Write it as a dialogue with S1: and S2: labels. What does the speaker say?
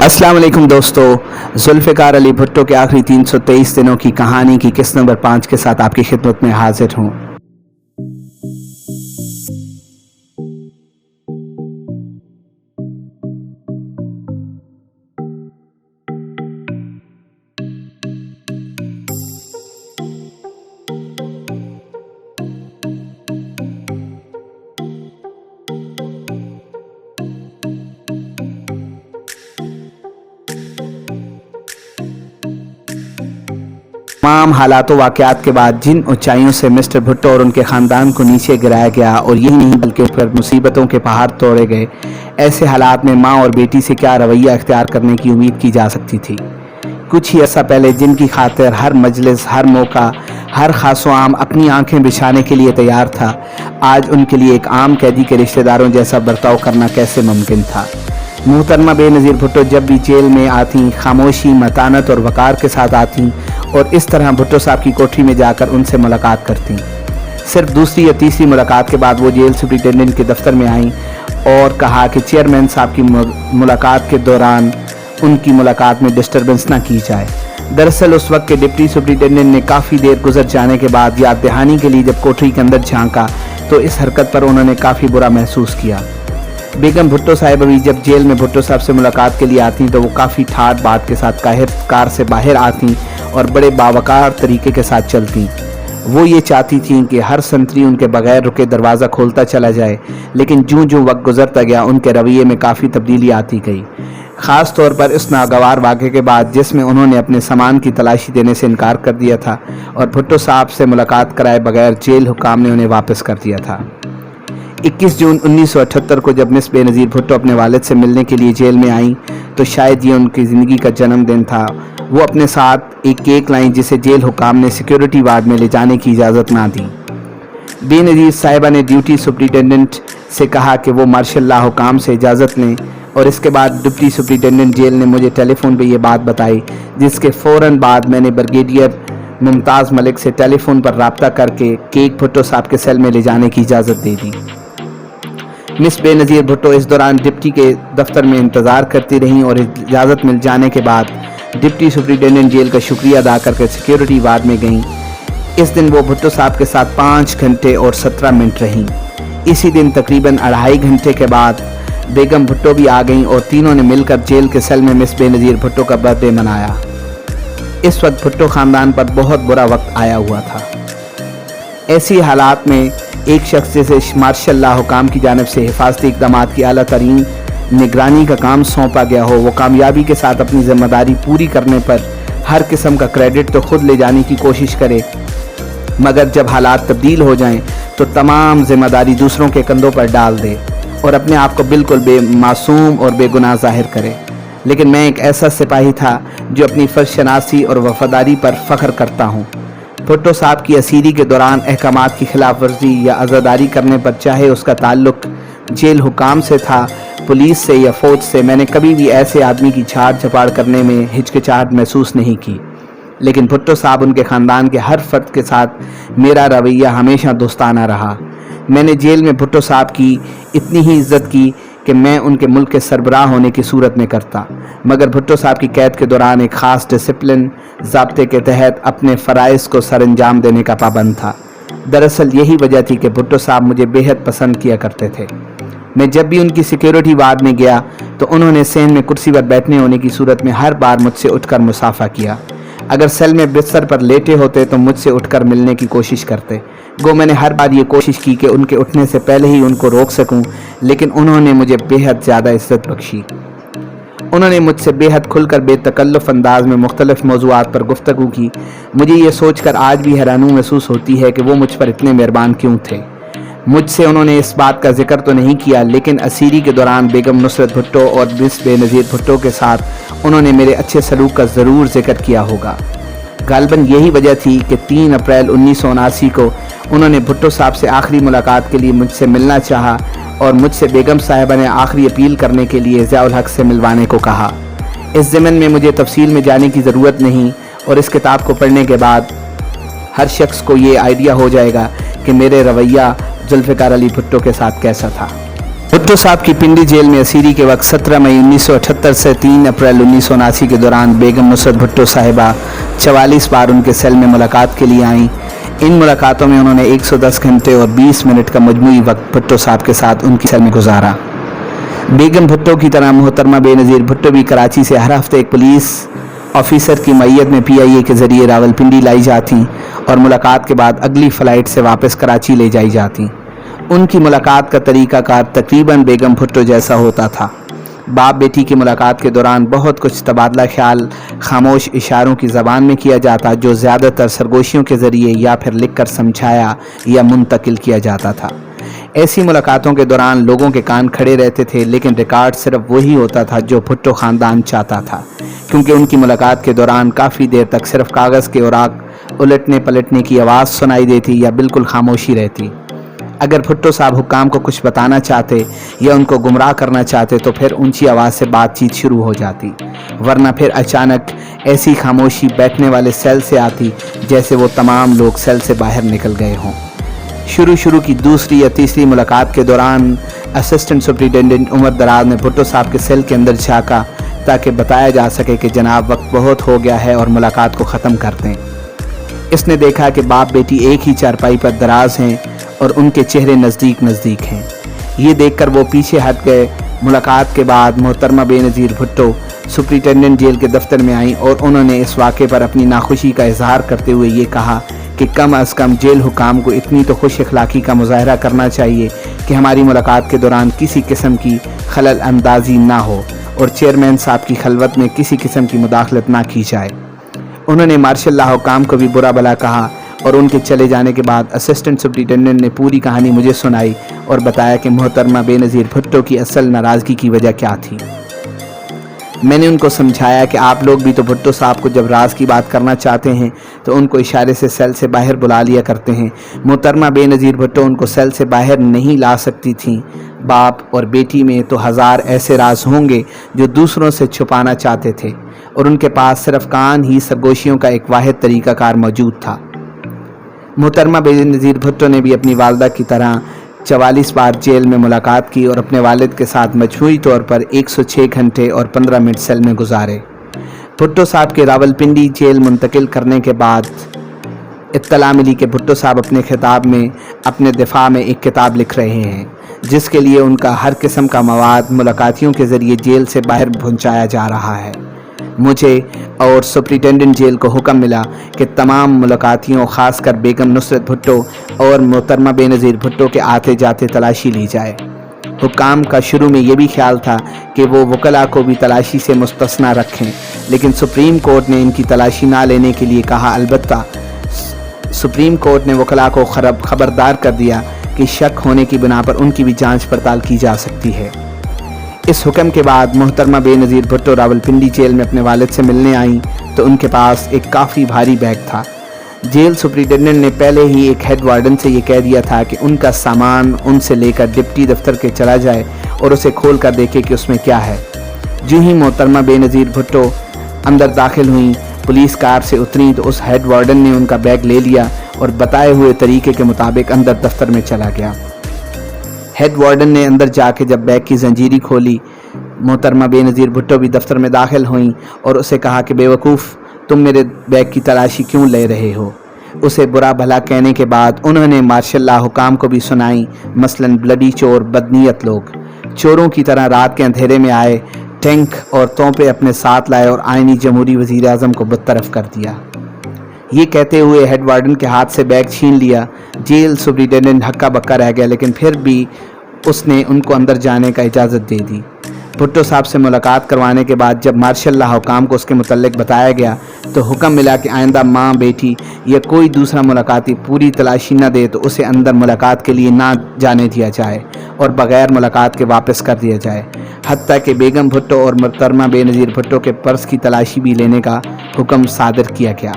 S1: अस्सलाम वालेकुम दोस्तों, जुल्फ़िकार अली भुट्टो के आखिरी 323 दिनों की कहानी की किस्त नंबर 5 के साथ आपकी खिदमत में हाजिर हूँ। तमाम हालातों वाक़यात के बाद जिन ऊंचाइयों से मिस्टर भुट्टो और उनके ख़ानदान को नीचे गिराया गया और यही नहीं बल्कि उस पर मुसीबतों के पहाड़ तोड़े गए, ऐसे हालात में माँ और बेटी से क्या रवैया इख्तियार करने की उम्मीद की जा सकती थी। कुछ ही अर्सा पहले जिनकी खातिर हर मजलिस, हर मौका, हर खासो आम अपनी आंखें बिछाने के लिए तैयार था, आज उनके लिए एक आम कैदी के रिश्तेदारों जैसा बर्ताव करना कैसे मुमकिन था। मोहतरमा बेनज़ीर भुट्टो जब भी जेल में आती खामोशी, मतानत और वक़ार के साथ आती और इस तरह भुट्टो साहब की कोठरी में जाकर उनसे मुलाकात करती। सिर्फ दूसरी या तीसरी मुलाकात के बाद वो जेल सुप्रिटेंडेंट के दफ्तर में आईं और कहा कि चेयरमैन साहब की मुलाकात के दौरान उनकी मुलाकात में डिस्टर्बेंस ना की जाए। दरअसल उस वक्त के डिप्टी सुप्रिटेंडेंट ने काफ़ी देर गुजर जाने के बाद याद दहानी के लिए जब कोठरी के अंदर झांका तो इस हरकत पर उन्होंने काफ़ी बुरा महसूस किया। बेगम भुट्टो साहिबा भी जब जेल में भुट्टो साहब से मुलाकात के लिए आती तो वो काफ़ी ठाट बाट के साथ कार से बाहर आती और बड़े बावकार तरीके के साथ चलती। वो ये चाहती थी कि हर संतरी उनके बगैर रुके दरवाज़ा खोलता चला जाए, लेकिन जूं जूं वक्त गुजरता गया उनके रवैये में काफ़ी तब्दीली आती गई। ख़ास तौर पर इस नागवार वाक़े के बाद जिसमें उन्होंने अपने सामान की तलाशी देने से इनकार कर दिया था और भुट्टो साहब से मुलाकात कराए बगैर जेल हुकाम ने उन्हें वापस कर दिया था। 21 जून 1978 को जब मिस बेनज़ीर भुट्टो अपने वालिद से मिलने के लिए जेल में आईं तो शायद ये उनकी ज़िंदगी का जन्मदिन था। वो अपने साथ एक केक लाईं जिसे जेल हुकाम ने सिक्योरिटी वार्ड में ले जाने की इजाज़त ना दी। बेनज़ीर साहिबा ने ड्यूटी सुप्रिटेंडेंट से कहा कि वो मार्शल ला हुकाम से इजाज़त लें और इसके बाद डिप्टी सुप्रिटेंडेंट जेल ने मुझे टेलीफोन पर यह बात बताई, जिसके फ़ौरन बाद मैंने ब्रिगेडियर मुमताज़ मलिक से टेलीफोन पर रब्ता करके केक भुट्टो साहब के सेल में ले जाने की इजाज़त दे दी। मिस बेनज़ीर भुट्टो इस दौरान डिप्टी के दफ्तर में इंतज़ार करती रहीं और इजाज़त मिल जाने के बाद डिप्टी सुप्रिटेंडेंट जेल का शुक्रिया अदा करके सिक्योरिटी वार्ड में गईं। इस दिन वो भुट्टो साहब के साथ 5 घंटे और 17 मिनट रहीं। इसी दिन तकरीबन 2.5 घंटे के बाद बेगम भुट्टो भी आ गईं और तीनों ने मिलकर जेल के सेल में मिस बेनज़ीर भुट्टो का बर्थडे मनाया। इस वक्त भुट्टो ख़ानदान पर बहुत बुरा वक्त आया हुआ था। ऐसी हालात में एक शख्स जिसे मार्शल ला हुकाम की जानिब से हिफाजती इक़दामात की आला तरीन निगरानी का काम सौंपा गया हो, वो कामयाबी के साथ अपनी ज़िम्मेदारी पूरी करने पर हर किस्म का क्रेडिट तो खुद ले जाने की कोशिश करे, मगर जब हालात तब्दील हो जाएं तो तमाम ज़िम्मेदारी दूसरों के कंधों पर डाल दे और अपने आप को बिल्कुल मासूम और बेगुनाह ज़ाहिर करे। लेकिन मैं एक ऐसा सिपाही था जो अपनी फ़र्ज़ शनासी और वफ़ादारी पर फ़ख्र करता हूँ। भुट्टो साहब की असीरी के दौरान अहकामात की खिलाफ वर्जी या अज़ादारी करने पर, चाहे उसका ताल्लुक़ जेल हुकाम से था, पुलिस से या फ़ौज से, मैंने कभी भी ऐसे आदमी की छाड़ झपाड़ करने में हिचकिचाहट महसूस नहीं की। लेकिन भुट्टो साहब, उनके ख़ानदान के हर फ़र्द के साथ मेरा रवैया हमेशा दोस्ताना रहा। मैंने जेल में भुट्टो साहब की इतनी ही इज़्ज़त की कि मैं उनके मुल्क के सरबराह होने की सूरत में करता, मगर भुट्टो साहब की कैद के दौरान एक ख़ास डिसिप्लिन ज़ाब्ते के तहत अपने फ़राइज़ को सरअंजाम देने का पाबंद था। दरअसल यही वजह थी कि भुट्टो साहब मुझे बेहद पसंद किया करते थे। मैं जब भी उनकी सिक्योरिटी वार्ड में गया तो उन्होंने सेन में कुर्सी पर बैठने होने की सूरत में हर बार मुझसे उठकर मुसाफा किया। अगर सेल में बिस्तर पर लेटे होते तो मुझसे उठकर मिलने की कोशिश करते। गो मैंने हर बार ये कोशिश की कि उनके उठने से पहले ही उनको रोक सकूं, लेकिन उन्होंने मुझे बेहद ज़्यादा इज़्ज़त बख्शी। उन्होंने मुझसे बेहद खुलकर बेतकल्लुफ़ अंदाज में मुख्तलिफ़ मौज़ूआत पर गुफ्तगू की। मुझे ये सोचकर आज भी हैरानी महसूस होती है कि वो मुझ पर इतने मेहरबान क्यों थे। मुझसे उन्होंने इस बात का जिक्र तो नहीं किया, लेकिन असीरी के दौरान बेगम नुसरत भुट्टो और मिस बेनज़ीर भुट्टो के साथ उन्होंने मेरे अच्छे सलूक का ज़रूर जिक्र किया होगा। गालिबन यही वजह थी कि 3 अप्रैल 1979 को उन्होंने भुट्टो साहब से आखिरी मुलाकात के लिए मुझसे मिलना चाहा और मुझसे बेगम साहिबा ने आखिरी अपील करने के लिए ज़ियाउल हक से मिलवाने को कहा। इस ज़मन में मुझे तफसील में जाने की ज़रूरत नहीं और इस किताब को पढ़ने के बाद हर शख्स को ये आइडिया हो जाएगा कि मेरे रवैया जुल्फ़िकार अली भुट्टो के साथ कैसा था। भुट्टो साहब की पिंडी जेल में असीरी के वक्त 17 मई 1978 से 3 अप्रैल 1979 के दौरान बेगम नुसरत भुट्टो साहिबा 44 बार उनके सेल में मुलाकात के लिए आईं। इन मुलाकातों में उन्होंने 110 घंटे और 20 मिनट का मजमूई वक्त भुट्टो साहब के साथ उनकी सेल में गुजारा। बेगम भुट्टो की तरह मोहतरमा बेनज़ीर भुट्टो भी कराची से हर हफ्ते एक पुलिस ऑफिसर की मैयत में PIA के ज़रिए रावलपिंडी लाई जाती और मुलाकात के बाद अगली फ़्लाइट से वापस कराची ले जाई जाती। उनकी मुलाकात का तरीक़ाकार तकरीबन बेगम भुट्टो जैसा होता था। बाप बेटी की मुलाकात के दौरान बहुत कुछ तबादला ख्याल खामोश इशारों की ज़बान में किया जाता, जो ज़्यादातर सरगोशियों के ज़रिए या फिर लिख कर समझाया या मुंतकिल किया जाता था। ऐसी मुलाकातों के दौरान लोगों के कान खड़े रहते थे, लेकिन रिकॉर्ड सिर्फ वही होता था जो भुट्टो ख़ानदान चाहता था, क्योंकि उनकी मुलाकात के दौरान काफ़ी देर तक सिर्फ कागज़ के औराक उलटने पलटने की आवाज़ सुनाई देती या बिल्कुल खामोशी रहती। अगर भुट्टो साहब हुक्काम को कुछ बताना चाहते या उनको गुमराह करना चाहते तो फिर ऊंची आवाज़ से बातचीत शुरू हो जाती, वरना फिर अचानक ऐसी खामोशी बैठने वाले सेल से आती जैसे वो तमाम लोग सेल से बाहर निकल गए हों। शुरू की दूसरी या तीसरी मुलाकात के दौरान असिस्टेंट सुपरिटेंडेंट उमर दराज ने भुट्टो साहब के सेल के अंदर झाँका ताकि बताया जा सके कि जनाब वक्त बहुत हो गया है और मुलाकात को ख़त्म कर दें। इसने देखा कि बाप बेटी एक ही चारपाई पर दराज हैं और उनके चेहरे नज़दीक हैं। ये देखकर वो पीछे हट गए। मुलाकात के बाद मोहतरमा बेनज़ीर भुट्टो सुपरिटेंडेंट जेल के दफ्तर में आईं और उन्होंने इस वाक़े पर अपनी नाखुशी का इजहार करते हुए ये कहा कि कम अज़ कम जेल हुकाम को इतनी तो खुश अखलाक़ी का मुज़ाहरा करना चाहिए कि हमारी मुलाकात के दौरान किसी किस्म की खलल अंदाज़ी ना हो और चेयरमैन साहब की खलवत में किसी किस्म की मुदाखलत ना की जाए। उन्होंने मार्शल लॉ हुकाम को भी बुरा भला कहा और उनके चले जाने के बाद असिस्टेंट सुपरिटेंडेंट ने पूरी कहानी मुझे सुनाई और बताया कि मोहतरमा बेनज़ीर भुट्टो की असल नाराज़गी की वजह क्या थी। मैंने उनको समझाया कि आप लोग भी तो भुट्टो साहब को जब राज की बात करना चाहते हैं तो उनको इशारे से सेल से बाहर बुला लिया करते हैं। मोहतरमा बेनज़ीर भुट्टो उनको सेल से बाहर नहीं ला सकती थीं। बाप और बेटी में तो हज़ार ऐसे राज होंगे जो दूसरों से छुपाना चाहते थे और उनके पास सिर्फ कान ही सरगोशियों का एक वाहिद तरीक़ाकार मौजूद था। मोहतरमा बेनज़ीर भुट्टो ने भी अपनी वालदा की तरह 44 बार जेल में मुलाकात की और अपने वालिद के साथ मजमूई तौर पर 106 घंटे और 15 मिनट सेल में गुजारे। भुट्टो साहब के रावलपिंडी जेल मुंतकिल करने के बाद इत्तला मिली कि भुट्टो साहब अपने खिताब में अपने दिफा में एक किताब लिख रहे हैं, जिसके लिए उनका हर किस्म का मवाद मुलाकातियों के ज़रिए जेल से बाहर पहुँचाया जा रहा है। मुझे और सुपरिटेंडेंट जेल को हुक्म मिला कि तमाम मुलाकातियों ख़ासकर बेगम नुसरत भुट्टो और मोहतरमा बेनज़ीर भुट्टो के आते जाते तलाशी ली जाए। हुक्काम का शुरू में ये भी ख्याल था कि वो वकला को भी तलाशी से मुस्तस्ना रखें, लेकिन सुप्रीम कोर्ट ने इनकी तलाशी ना लेने के लिए कहा। अलबत्ता सुप्रीम कोर्ट ने वकला को खबरदार कर दिया कि शक होने की बिना पर उनकी भी जांच पड़ताल की जा सकती है। इस हुक्म के बाद मोहतरमा बेनज़ीर भुट्टो रावलपिंडी जेल में अपने वालिद से मिलने आईं तो उनके पास एक काफ़ी भारी बैग था। जेल सुपरिटेंडेंट ने पहले ही एक हेड वार्डन से ये कह दिया था कि उनका सामान उनसे लेकर डिप्टी दफ्तर के चला जाए और उसे खोल कर देखे कि उसमें क्या है। जो ही मोहतरमा बेनज़ीर भुट्टो अंदर दाखिल हुई, पुलिस कार से उतरी तो उस हेड वार्डन ने उनका बैग ले लिया और बताए हुए तरीके के मुताबिक अंदर दफ्तर में चला गया। हेड वार्डन ने अंदर जाके जब बैग की जंजीरी खोली, मोहतरमा बेनज़ीर भुट्टो भी दफ्तर में दाखिल हुई और उसे कहा कि बेवकूफ़, तुम मेरे बैग की तलाशी क्यों ले रहे हो। उसे बुरा भला कहने के बाद उन्होंने मार्शल लॉ हुकाम को भी सुनाई, मसलन ब्लडी चोर, बदनीयत लोग चोरों की तरह रात के अंधेरे में आए, टैंक और तोपें अपने साथ लाए और आइनी जमहूरी वज़ीर आज़म को बदतरफ कर दिया। ये कहते हुए हेड वार्डन के हाथ से बैग छीन लिया। जेल सुपरिटेंडेंट हक्का बक्का रह गया, लेकिन फिर भी उसने उनको अंदर जाने का इजाज़त दे दी। भुट्टो साहब से मुलाकात करवाने के बाद जब मार्शल लॉ हुकाम को उसके मुतल्लिक बताया गया तो हुक्म मिला कि आइंदा माँ, बेटी या कोई दूसरा मुलाकाती पूरी तलाशी न दे तो उसे अंदर मुलाकात के लिए ना जाने दिया जाए और बग़ैर मुलाकात के वापस कर दिया जाए। हत्ता कि बेगम भुट्टो और मोहतरमा बेनज़ीर भुट्टो के पर्स की तलाशी भी लेने का हुक्म सादर किया गया।